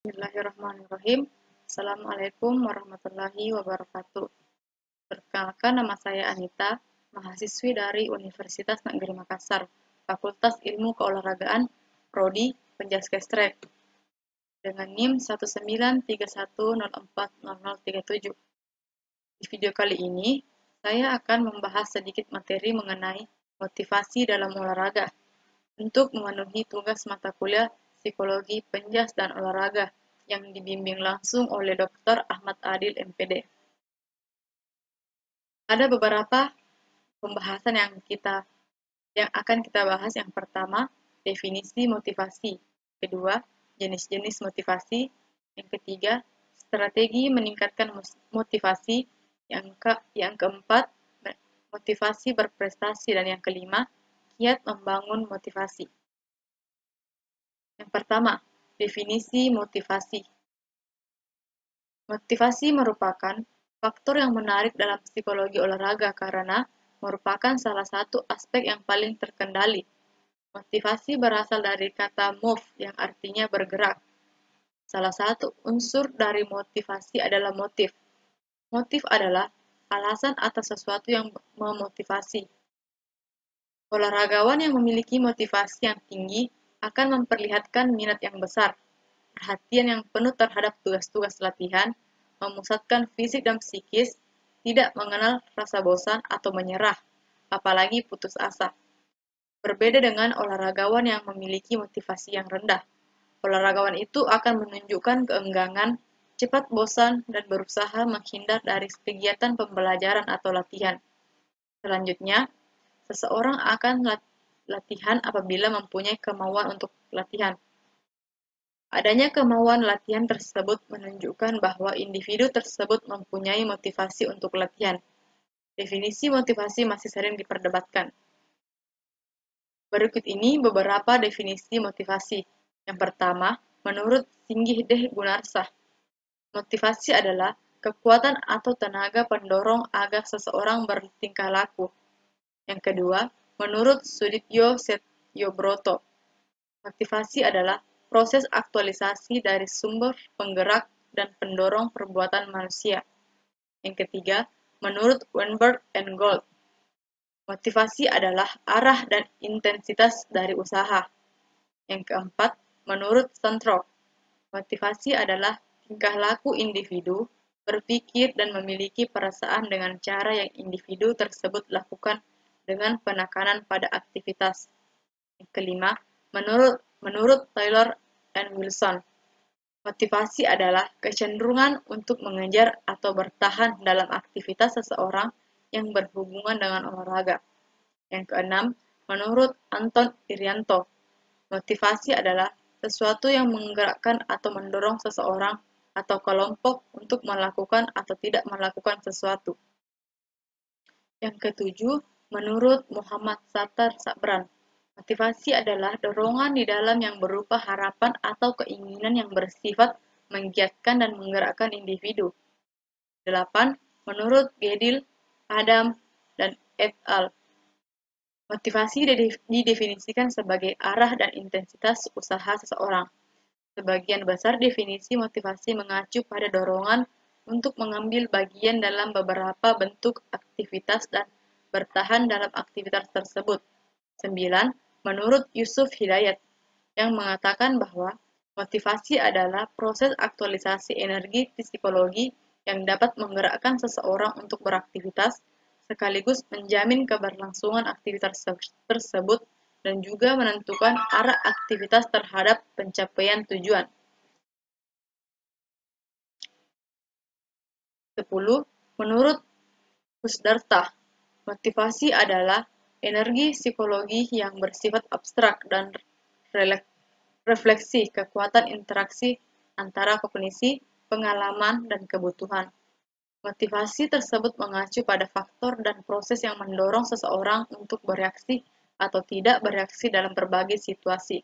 Bismillahirrahmanirrahim. Assalamualaikum warahmatullahi wabarakatuh. Perkenalkan, nama saya Anita, mahasiswi dari Universitas Negeri Makassar, Fakultas Ilmu Keolahragaan, Prodi Penjaskestrek, dengan NIM 19310400037. Di video kali ini, saya akan membahas sedikit materi mengenai motivasi dalam olahraga untuk memenuhi tugas mata kuliah Psikologi Penjas dan Olahraga yang dibimbing langsung oleh Dr. Ahmad Adil, MPD. Ada beberapa pembahasan yang akan kita bahas. Yang pertama, definisi motivasi. Kedua, jenis-jenis motivasi. Yang ketiga, strategi meningkatkan motivasi. Yang keempat, motivasi berprestasi. Dan yang kelima, kiat membangun motivasi. Yang pertama, definisi motivasi. Motivasi merupakan faktor yang menarik dalam psikologi olahraga karena merupakan salah satu aspek yang paling terkendali. Motivasi berasal dari kata move yang artinya bergerak. Salah satu unsur dari motivasi adalah motif. Motif adalah alasan atas sesuatu yang memotivasi. Olahragawan yang memiliki motivasi yang tinggi akan memperlihatkan minat yang besar, perhatian yang penuh terhadap tugas-tugas latihan, memusatkan fisik dan psikis, tidak mengenal rasa bosan atau menyerah, apalagi putus asa. Berbeda dengan olahragawan yang memiliki motivasi yang rendah. Olahragawan itu akan menunjukkan keenggangan, cepat bosan, dan berusaha menghindar dari kegiatan pembelajaran atau latihan. Selanjutnya, seseorang akan latihan apabila mempunyai kemauan untuk latihan. Adanya kemauan latihan tersebut menunjukkan bahwa individu tersebut mempunyai motivasi untuk latihan. Definisi motivasi masih sering diperdebatkan. Berikut ini beberapa definisi motivasi. Yang pertama, menurut Singgih Deh Gunarsah, motivasi adalah kekuatan atau tenaga pendorong agar seseorang bertingkah laku. Yang kedua, menurut Sudipyo Setyobroto, motivasi adalah proses aktualisasi dari sumber penggerak dan pendorong perbuatan manusia. Yang ketiga, menurut Weinberg and Gold, motivasi adalah arah dan intensitas dari usaha. Yang keempat, menurut Stanthrope, motivasi adalah tingkah laku individu, berpikir dan memiliki perasaan dengan cara yang individu tersebut lakukan dengan penekanan pada aktivitas. Yang kelima, menurut Taylor and Wilson, motivasi adalah kecenderungan untuk mengejar atau bertahan dalam aktivitas seseorang yang berhubungan dengan olahraga. Yang keenam, menurut Anton Irianto, motivasi adalah sesuatu yang menggerakkan atau mendorong seseorang atau kelompok untuk melakukan atau tidak melakukan sesuatu. Yang ketujuh, menurut Muhammad Sattar Sabran, motivasi adalah dorongan di dalam yang berupa harapan atau keinginan yang bersifat menggiatkan dan menggerakkan individu. 8. Menurut Gedil, Adam, dan et al., motivasi didefinisikan sebagai arah dan intensitas usaha seseorang. Sebagian besar definisi motivasi mengacu pada dorongan untuk mengambil bagian dalam beberapa bentuk aktivitas dan bertahan dalam aktivitas tersebut. 9. Menurut Yusuf Hidayat, yang mengatakan bahwa motivasi adalah proses aktualisasi energi psikologi yang dapat menggerakkan seseorang untuk beraktivitas, sekaligus menjamin keberlangsungan aktivitas tersebut dan juga menentukan arah aktivitas terhadap pencapaian tujuan. 10. Menurut Husdartah, motivasi adalah energi psikologi yang bersifat abstrak dan refleksi kekuatan interaksi antara kognisi, pengalaman, dan kebutuhan. Motivasi tersebut mengacu pada faktor dan proses yang mendorong seseorang untuk bereaksi atau tidak bereaksi dalam berbagai situasi.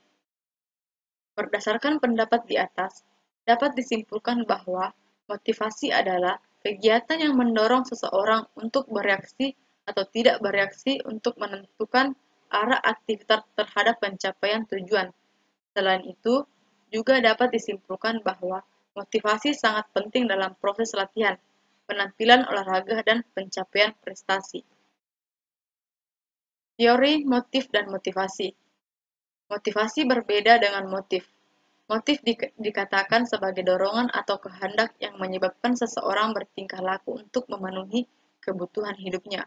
Berdasarkan pendapat di atas, dapat disimpulkan bahwa motivasi adalah kegiatan yang mendorong seseorang untuk bereaksi atau tidak bereaksi untuk menentukan arah aktivitas terhadap pencapaian tujuan. Selain itu, juga dapat disimpulkan bahwa motivasi sangat penting dalam proses latihan, penampilan olahraga, dan pencapaian prestasi. Teori motif dan motivasi. Motivasi berbeda dengan motif. Motif dikatakan sebagai dorongan atau kehendak yang menyebabkan seseorang bertingkah laku untuk memenuhi kebutuhan hidupnya.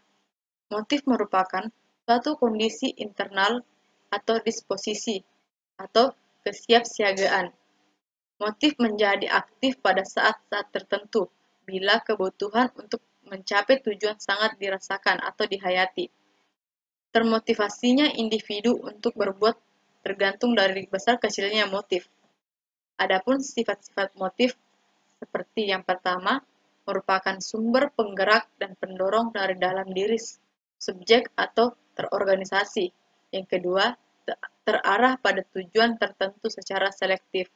Motif merupakan suatu kondisi internal atau disposisi atau kesiapsiagaan. Motif menjadi aktif pada saat-saat tertentu bila kebutuhan untuk mencapai tujuan sangat dirasakan atau dihayati. Termotivasinya individu untuk berbuat tergantung dari besar kecilnya motif. Adapun sifat-sifat motif seperti yang pertama, merupakan sumber penggerak dan pendorong dari dalam diri subjek atau terorganisasi. Yang kedua, terarah pada tujuan tertentu secara selektif.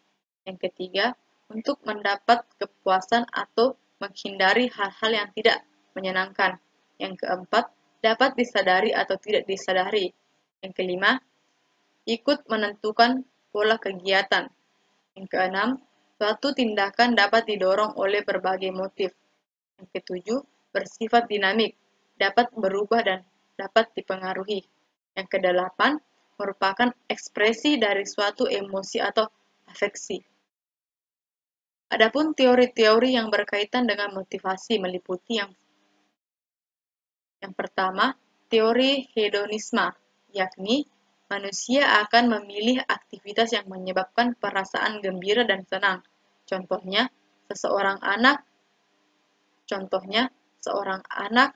Yang ketiga, untuk mendapat kepuasan atau menghindari hal-hal yang tidak menyenangkan. Yang keempat, dapat disadari atau tidak disadari. Yang kelima, ikut menentukan pola kegiatan. Yang keenam, suatu tindakan dapat didorong oleh berbagai motif. Yang ketujuh, bersifat dinamik, dapat berubah dan dapat dipengaruhi. Yang kedelapan, merupakan ekspresi dari suatu emosi atau afeksi. Adapun teori-teori yang berkaitan dengan motivasi meliputi yang pertama, teori hedonisme, yakni manusia akan memilih aktivitas yang menyebabkan perasaan gembira dan senang. Contohnya, seorang anak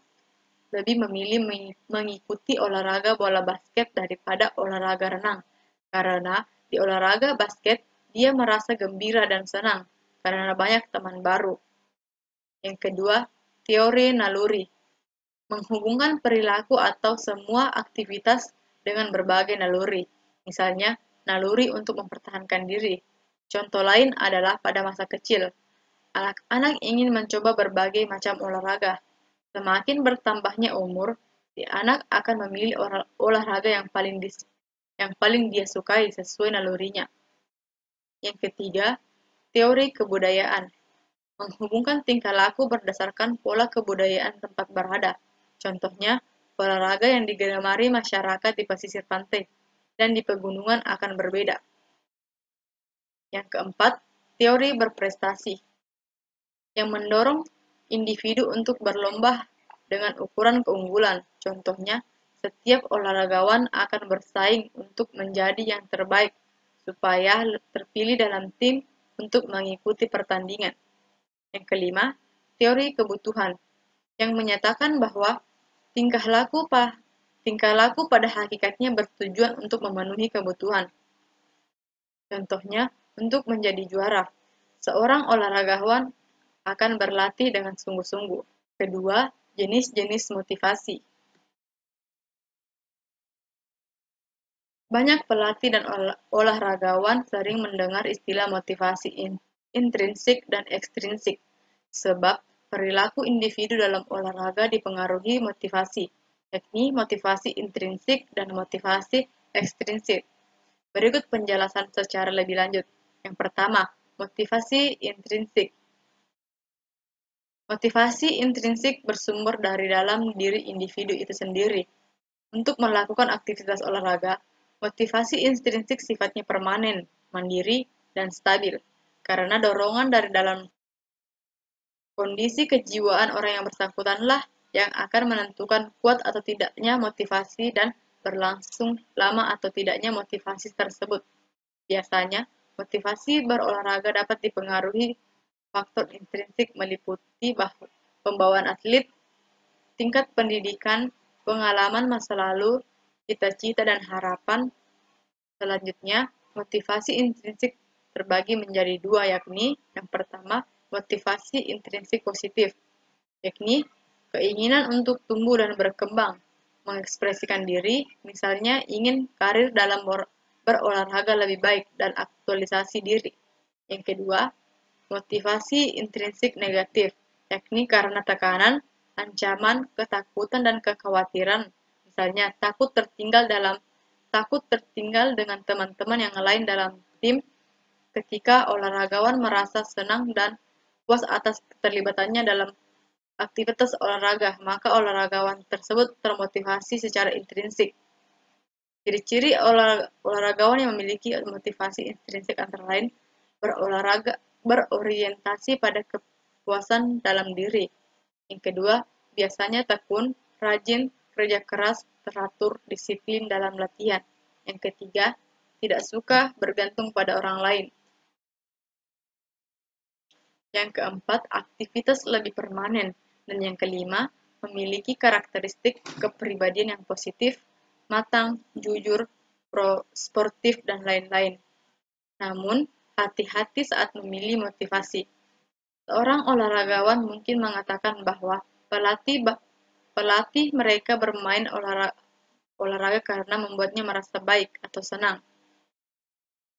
lebih memilih mengikuti olahraga bola basket daripada olahraga renang. Karena di olahraga basket, dia merasa gembira dan senang karena banyak teman baru. Yang kedua, teori naluri. Menghubungkan perilaku atau semua aktivitas dengan berbagai naluri. Misalnya, naluri untuk mempertahankan diri. Contoh lain adalah pada masa kecil. Anak-anak ingin mencoba berbagai macam olahraga. Semakin bertambahnya umur, si anak akan memilih olahraga yang paling dia sukai sesuai nalurinya. Yang ketiga, teori kebudayaan. Menghubungkan tingkah laku berdasarkan pola kebudayaan tempat berada. Contohnya, olahraga yang digemari masyarakat di pesisir pantai dan di pegunungan akan berbeda. Yang keempat, teori berprestasi, yang mendorong individu untuk berlomba dengan ukuran keunggulan. Contohnya, setiap olahragawan akan bersaing untuk menjadi yang terbaik supaya terpilih dalam tim untuk mengikuti pertandingan. Yang kelima, teori kebutuhan, yang menyatakan bahwa tingkah laku pada hakikatnya bertujuan untuk memenuhi kebutuhan. Contohnya, untuk menjadi juara, seorang olahragawan akan berlatih dengan sungguh-sungguh. Kedua, jenis-jenis motivasi. Banyak pelatih dan olahragawan sering mendengar istilah motivasi intrinsik dan ekstrinsik, sebab perilaku individu dalam olahraga dipengaruhi motivasi, yakni motivasi intrinsik dan motivasi ekstrinsik. Berikut penjelasan secara lebih lanjut. Yang pertama, motivasi intrinsik. Motivasi intrinsik bersumber dari dalam diri individu itu sendiri. Untuk melakukan aktivitas olahraga, motivasi intrinsik sifatnya permanen, mandiri, dan stabil, karena dorongan dari dalam kondisi kejiwaan orang yang bersangkutanlah yang akan menentukan kuat atau tidaknya motivasi dan berlangsung lama atau tidaknya motivasi tersebut. Biasanya, motivasi berolahraga dapat dipengaruhi faktor intrinsik meliputi pembawaan atlet, tingkat pendidikan, pengalaman masa lalu, cita-cita dan harapan. Selanjutnya, motivasi intrinsik terbagi menjadi dua, yakni yang pertama, motivasi intrinsik positif, yakni keinginan untuk tumbuh dan berkembang, mengekspresikan diri, misalnya ingin karir dalam berolahraga lebih baik dan aktualisasi diri. Yang kedua, motivasi intrinsik negatif, yakni karena tekanan, ancaman, ketakutan, dan kekhawatiran, misalnya takut tertinggal dengan teman-teman yang lain dalam tim, ketika olahragawan merasa senang dan puas atas keterlibatannya dalam aktivitas olahraga, maka olahragawan tersebut termotivasi secara intrinsik. Ciri-ciri olahragawan yang memiliki motivasi intrinsik antara lain berorientasi pada kepuasan dalam diri. Yang kedua, biasanya tekun, rajin, kerja keras, teratur, disiplin dalam latihan. Yang ketiga, tidak suka bergantung pada orang lain. Yang keempat, aktivitas lebih permanen. Dan yang kelima, memiliki karakteristik kepribadian yang positif, matang, jujur, sportif, dan lain-lain. Namun, hati-hati saat memilih motivasi. Seorang olahragawan mungkin mengatakan bahwa pelatih mereka bermain olahraga karena membuatnya merasa baik atau senang.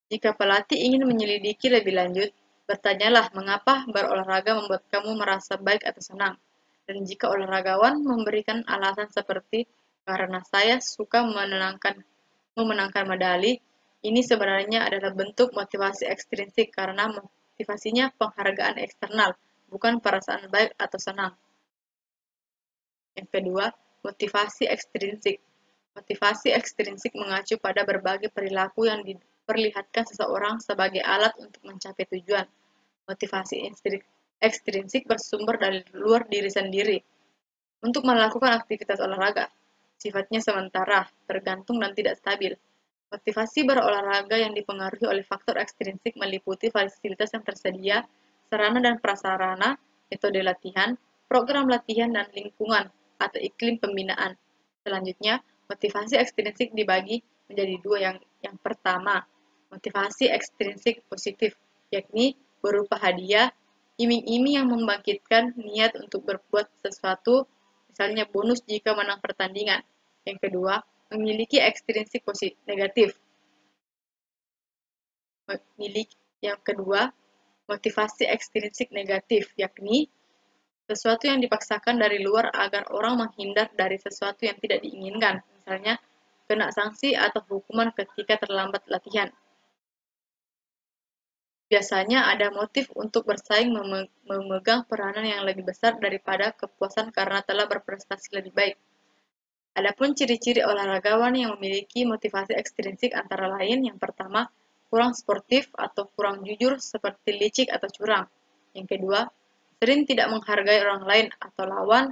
Jika pelatih ingin menyelidiki lebih lanjut, bertanyalah mengapa berolahraga membuat kamu merasa baik atau senang. Dan jika olahragawan memberikan alasan seperti karena saya suka memenangkan medali, ini sebenarnya adalah bentuk motivasi ekstrinsik karena motivasinya penghargaan eksternal, bukan perasaan baik atau senang. Yang kedua, motivasi ekstrinsik. Motivasi ekstrinsik mengacu pada berbagai perilaku yang diperlihatkan seseorang sebagai alat untuk mencapai tujuan. Motivasi ekstrinsik bersumber dari luar diri sendiri. Untuk melakukan aktivitas olahraga, sifatnya sementara, tergantung dan tidak stabil. Motivasi berolahraga yang dipengaruhi oleh faktor ekstrinsik meliputi fasilitas yang tersedia, sarana dan prasarana, metode latihan, program latihan, dan lingkungan atau iklim pembinaan. Selanjutnya, motivasi ekstrinsik dibagi menjadi dua. Yang pertama, motivasi ekstrinsik positif, yakni berupa hadiah, iming-iming yang membangkitkan niat untuk berbuat sesuatu, misalnya bonus jika menang pertandingan. Yang kedua, memiliki ekstrinsik negatif. Yang kedua, motivasi ekstrinsik negatif, yakni sesuatu yang dipaksakan dari luar agar orang menghindar dari sesuatu yang tidak diinginkan, misalnya kena sanksi atau hukuman ketika terlambat latihan. Biasanya ada motif untuk bersaing memegang peranan yang lebih besar daripada kepuasan karena telah berprestasi lebih baik. Adapun ciri-ciri olahragawan yang memiliki motivasi ekstrinsik antara lain, yang pertama, kurang sportif atau kurang jujur seperti licik atau curang. Yang kedua, sering tidak menghargai orang lain atau lawan,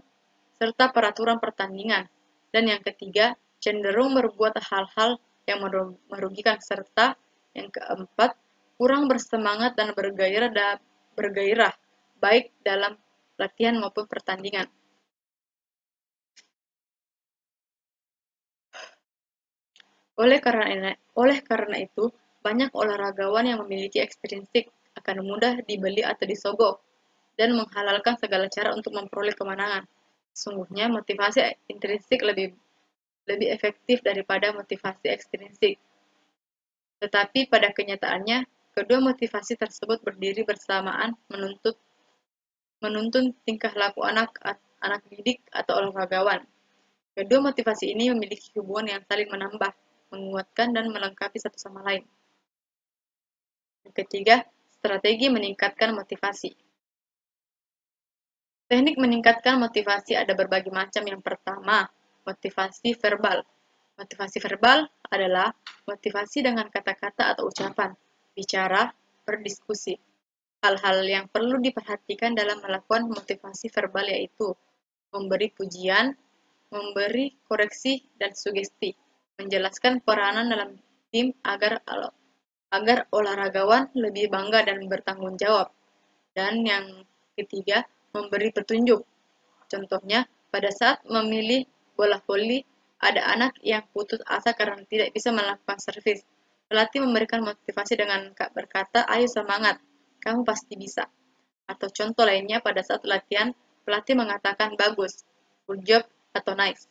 serta peraturan pertandingan. Dan yang ketiga, cenderung berbuat hal-hal yang merugikan, serta yang keempat, kurang bersemangat dan bergairah baik dalam latihan maupun pertandingan. Oleh karena itu, banyak olahragawan yang memiliki ekstrinsik akan mudah dibeli atau disogok, dan menghalalkan segala cara untuk memperoleh kemenangan. Sesungguhnya motivasi intrinsik lebih efektif daripada motivasi ekstrinsik. Tetapi pada kenyataannya, kedua motivasi tersebut berdiri bersamaan menuntun tingkah laku anak didik atau olahragawan. Kedua motivasi ini memiliki hubungan yang saling menambah, menguatkan, dan melengkapi satu sama lain. Yang ketiga, strategi meningkatkan motivasi. Teknik meningkatkan motivasi ada berbagai macam. Yang pertama, motivasi verbal. Motivasi verbal adalah motivasi dengan kata-kata atau ucapan, bicara, berdiskusi. Hal-hal yang perlu diperhatikan dalam melakukan motivasi verbal yaitu memberi pujian, memberi koreksi dan sugesti, menjelaskan peranan dalam tim agar olahragawan lebih bangga dan bertanggung jawab. Dan yang ketiga, memberi petunjuk. Contohnya, pada saat memilih bola voli, ada anak yang putus asa karena tidak bisa melakukan servis. Pelatih memberikan motivasi dengan berkata, "Ayo semangat, kamu pasti bisa." Atau contoh lainnya, pada saat latihan, pelatih mengatakan, "Bagus, good job," atau "nice"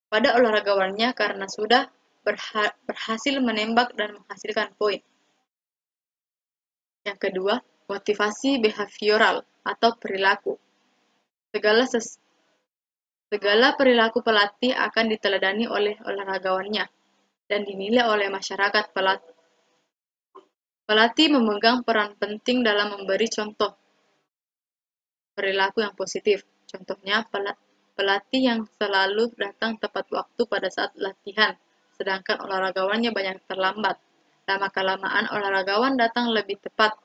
pada olahragawannya karena sudah berhasil menembak dan menghasilkan poin. Yang kedua, motivasi behavioral atau perilaku. Segala perilaku pelatih akan diteladani oleh olahragawannya dan dinilai oleh masyarakat. Pelatih memegang peran penting dalam memberi contoh perilaku yang positif. Contohnya, pelatih yang selalu datang tepat waktu pada saat latihan, sedangkan olahragawannya banyak terlambat. Lama-kelamaan olahragawan datang lebih tepat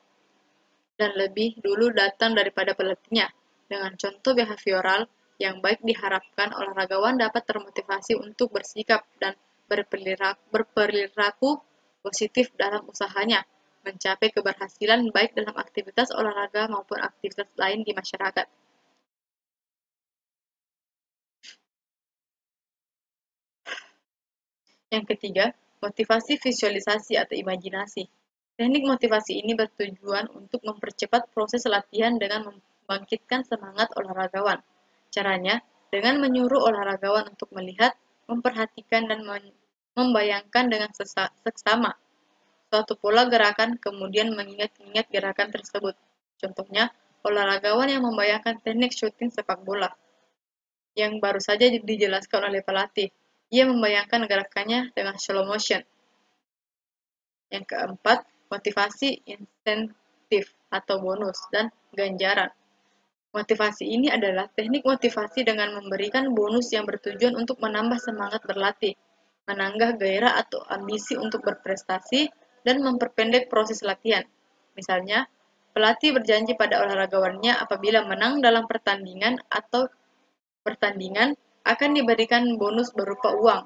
dan lebih dulu datang daripada pelatihnya. Dengan contoh behavioral yang baik diharapkan olahragawan dapat termotivasi untuk bersikap dan berperilaku positif dalam usahanya, mencapai keberhasilan baik dalam aktivitas olahraga maupun aktivitas lain di masyarakat. Yang ketiga, motivasi visualisasi atau imajinasi. Teknik motivasi ini bertujuan untuk mempercepat proses latihan dengan membangkitkan semangat olahragawan. Caranya, dengan menyuruh olahragawan untuk melihat, memperhatikan, dan membayangkan dengan seksama suatu pola gerakan, kemudian mengingat-ingat gerakan tersebut. Contohnya, olahragawan yang membayangkan teknik syuting sepak bola yang baru saja dijelaskan oleh pelatih. Ia membayangkan gerakannya dengan slow motion. Yang keempat, motivasi insentif atau bonus dan ganjaran. Motivasi ini adalah teknik motivasi dengan memberikan bonus yang bertujuan untuk menambah semangat berlatih, menanggah gairah atau ambisi untuk berprestasi, dan memperpendek proses latihan. Misalnya, pelatih berjanji pada olahragawannya apabila menang dalam pertandingan atau pertandingan akan diberikan bonus berupa uang.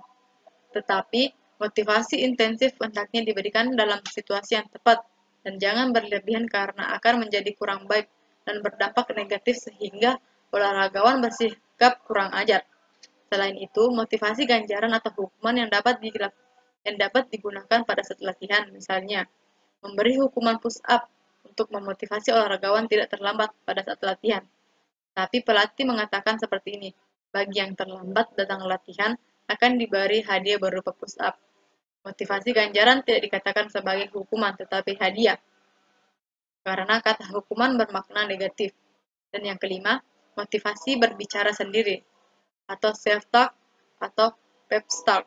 Tetapi, motivasi intensif hendaknya diberikan dalam situasi yang tepat dan jangan berlebihan karena akan menjadi kurang baik dan berdampak negatif sehingga olahragawan bersikap kurang ajar. Selain itu, motivasi ganjaran atau hukuman yang dapat digunakan pada saat latihan, misalnya memberi hukuman push up untuk memotivasi olahragawan tidak terlambat pada saat latihan. Tapi pelatih mengatakan seperti ini, bagi yang terlambat datang latihan akan diberi hadiah berupa push up. Motivasi ganjaran tidak dikatakan sebagai hukuman tetapi hadiah, karena kata hukuman bermakna negatif. Dan yang kelima, motivasi berbicara sendiri, atau self-talk atau pep talk.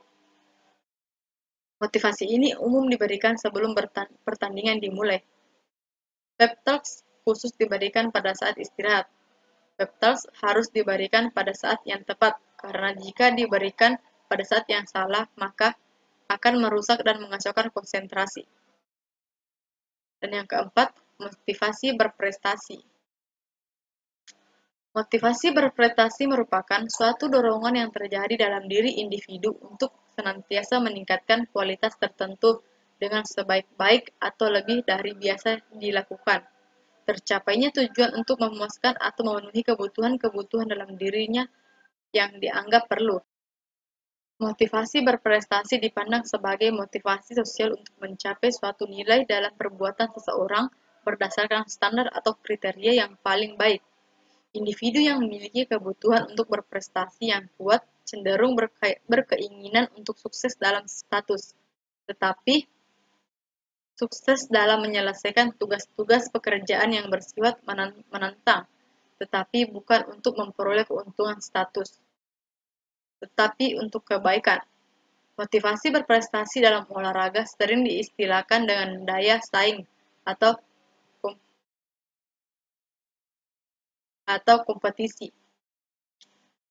Motivasi ini umum diberikan sebelum pertandingan dimulai. Pep talks khusus diberikan pada saat istirahat. Pep talks harus diberikan pada saat yang tepat, karena jika diberikan pada saat yang salah, maka akan merusak dan mengacaukan konsentrasi. Dan yang keempat, motivasi berprestasi. Motivasi berprestasi merupakan suatu dorongan yang terjadi dalam diri individu untuk senantiasa meningkatkan kualitas tertentu dengan sebaik-baik atau lebih dari biasa dilakukan. Tercapainya tujuan untuk memuaskan atau memenuhi kebutuhan-kebutuhan dalam dirinya yang dianggap perlu. Motivasi berprestasi dipandang sebagai motivasi sosial untuk mencapai suatu nilai dalam perbuatan seseorang berdasarkan standar atau kriteria yang paling baik. Individu yang memiliki kebutuhan untuk berprestasi yang kuat cenderung berkeinginan untuk sukses dalam status, tetapi sukses dalam menyelesaikan tugas-tugas pekerjaan yang bersifat menantang, tetapi bukan untuk memperoleh keuntungan status, tetapi untuk kebaikan. Motivasi berprestasi dalam olahraga sering diistilahkan dengan daya saing atau kompetisi.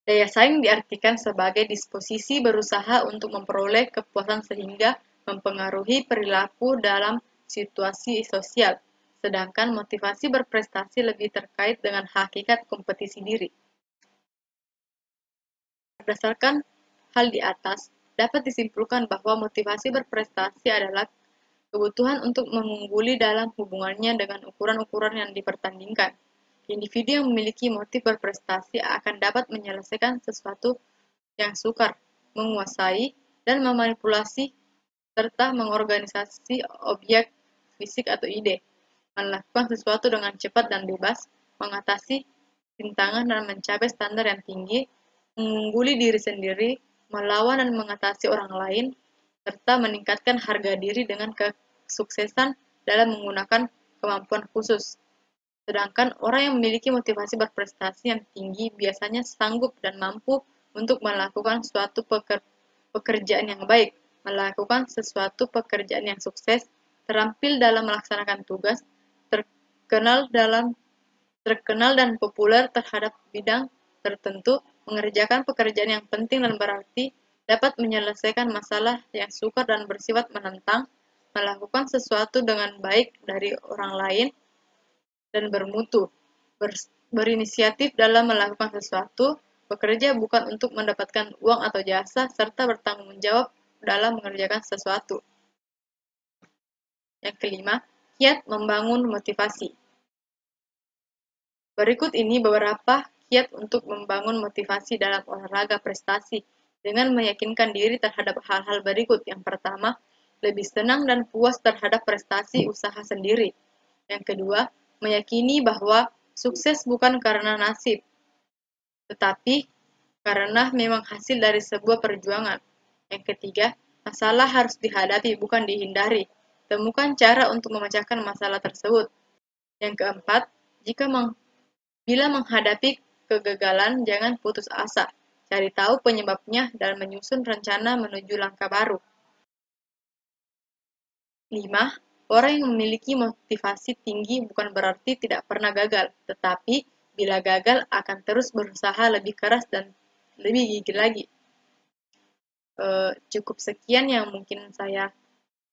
Daya saing diartikan sebagai disposisi berusaha untuk memperoleh kepuasan sehingga mempengaruhi perilaku dalam situasi sosial, sedangkan motivasi berprestasi lebih terkait dengan hakikat kompetisi diri. Berdasarkan hal di atas, dapat disimpulkan bahwa motivasi berprestasi adalah kebutuhan untuk mengungguli dalam hubungannya dengan ukuran-ukuran yang dipertandingkan. Individu yang memiliki motif berprestasi akan dapat menyelesaikan sesuatu yang sukar, menguasai, dan memanipulasi serta mengorganisasi objek fisik atau ide, melakukan sesuatu dengan cepat dan bebas, mengatasi rintangan dan mencapai standar yang tinggi, mengungguli diri sendiri, melawan dan mengatasi orang lain, serta meningkatkan harga diri dengan kesuksesan dalam menggunakan kemampuan khusus. Sedangkan orang yang memiliki motivasi berprestasi yang tinggi biasanya sanggup dan mampu untuk melakukan suatu pekerjaan yang baik, melakukan sesuatu pekerjaan yang sukses, terampil dalam melaksanakan tugas, terkenal dan populer terhadap bidang tertentu, mengerjakan pekerjaan yang penting dan berarti, dapat menyelesaikan masalah yang sukar dan bersifat menentang, melakukan sesuatu dengan baik dari orang lain, dan bermutu, berinisiatif dalam melakukan sesuatu, bekerja bukan untuk mendapatkan uang atau jasa, serta bertanggung jawab dalam mengerjakan sesuatu. Yang kelima, kiat membangun motivasi. Berikut ini beberapa kiat untuk membangun motivasi dalam olahraga prestasi dengan meyakinkan diri terhadap hal-hal berikut. Yang pertama, lebih senang dan puas terhadap prestasi usaha sendiri. Yang kedua, meyakini bahwa sukses bukan karena nasib, tetapi karena memang hasil dari sebuah perjuangan. Yang ketiga, masalah harus dihadapi, bukan dihindari. Temukan cara untuk memecahkan masalah tersebut. Yang keempat, bila menghadapi kegagalan, jangan putus asa. Cari tahu penyebabnya dan menyusun rencana menuju langkah baru. 5. Orang yang memiliki motivasi tinggi bukan berarti tidak pernah gagal, tetapi bila gagal akan terus berusaha lebih keras dan lebih gigih lagi. Cukup sekian yang mungkin saya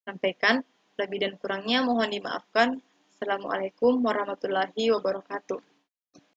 sampaikan. Lebih dan kurangnya mohon dimaafkan. Assalamualaikum warahmatullahi wabarakatuh.